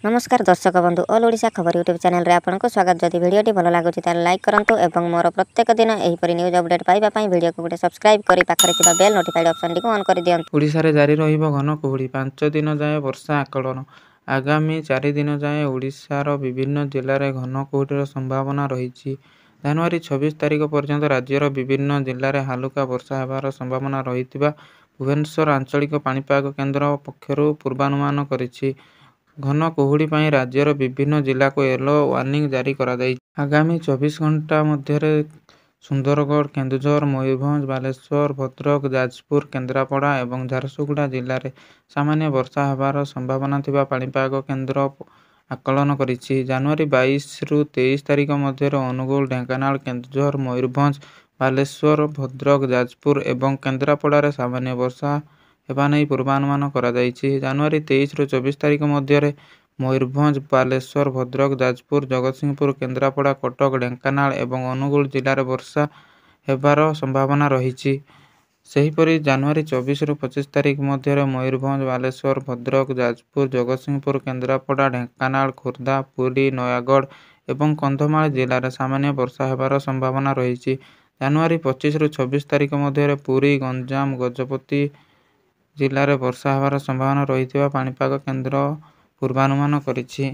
नमस्कार दर्शक बंधु ऑल ओडिशा खबर यूट्यूब चैनल रे आपनको स्वागत। जदि वीडियोटी भल लागुछि ताले लाइक करंतु एवं मोर प्रत्येक दिन एहिपरि न्यूज अपडेट पाइबा पई वीडियो को गोटे सब्सक्राइब करी पाखरे थिबा बेल नोटिफाइड ऑप्शन टी को ऑन करि दियंतु। ओडिशा रे जारी रहिबो घन कुहुड़ी 5 दिन जाए वर्षा आकलन। आगामी 4 दिन जाए ओडिशार विभिन्न जिल्ला रे घन कुहुड़ीर संभावना रहिछि। जनवरी 26 तारिख पर्यंत राज्यर विभिन्न जिल्ला रे हालुका वर्षा हेबार संभावना रहितिबा भुवनेश्वर आंचलिक पाणीपाग केन्द्र पक्षरु पूर्वानुमान करिछि। घन कुहुड़ी पई राज्यर विभिन्न जिल्ला को येलो वार्निंग जारी करा दै। आगामी 24 घंटा मध्यरे सुंदरगढ़, केन्दुझर, मयूरभंज, बालेश्वर, भद्रक, जाजपुर, केन्द्रापड़ा एवं झारसुगुड़ा जिल्ला रे सामान्य वर्षा हेबार संभावना थिबा पाणीपाग केन्द्र आकलन करिछि। जनवरी 22 रु 23 तारिख मध्यरे अनुगुल, ढेंकानाल, केन्दुझर, मयूरभंज, बालेश्वर, भद्रक, जाजपुर एवं केन्द्रापड़ा रे सामान्य वर्षा हेबा नै पूर्वानुमान करा दैछि। जनवरी 23 रु 24 तारिख मध्यरे मयूरभंज, बालेश्वर, भद्रक, जाजपुर, जगतसिंहपुर, केन्द्रापड़ा, कटक, ढेंकानाल एवं अनुगुल जिल्ला रे वर्षा हेबार संभावना रहिछि। सेहिपरि जनवरी 24 रु 25 तारिख मध्यरे मयूरभंज, बालेश्वर, भद्रक, जाजपुर, जगतसिंहपुर, केन्द्रापड़ा, ढेंकानाल, खोर्धा, पुरी, नयागढ़ एवं कंधमाल जिल्ला रे सामान्य वर्षा हेबार संभावना रहिछि। जनवरी 25 रु 26 तारिख मध्यरे पुरी, गंजाम, गजपति जिल्ला रे वर्षा हेबार संभावना रहितिबा पाणीपाग केन्द्र पूर्वानुमान करिछि।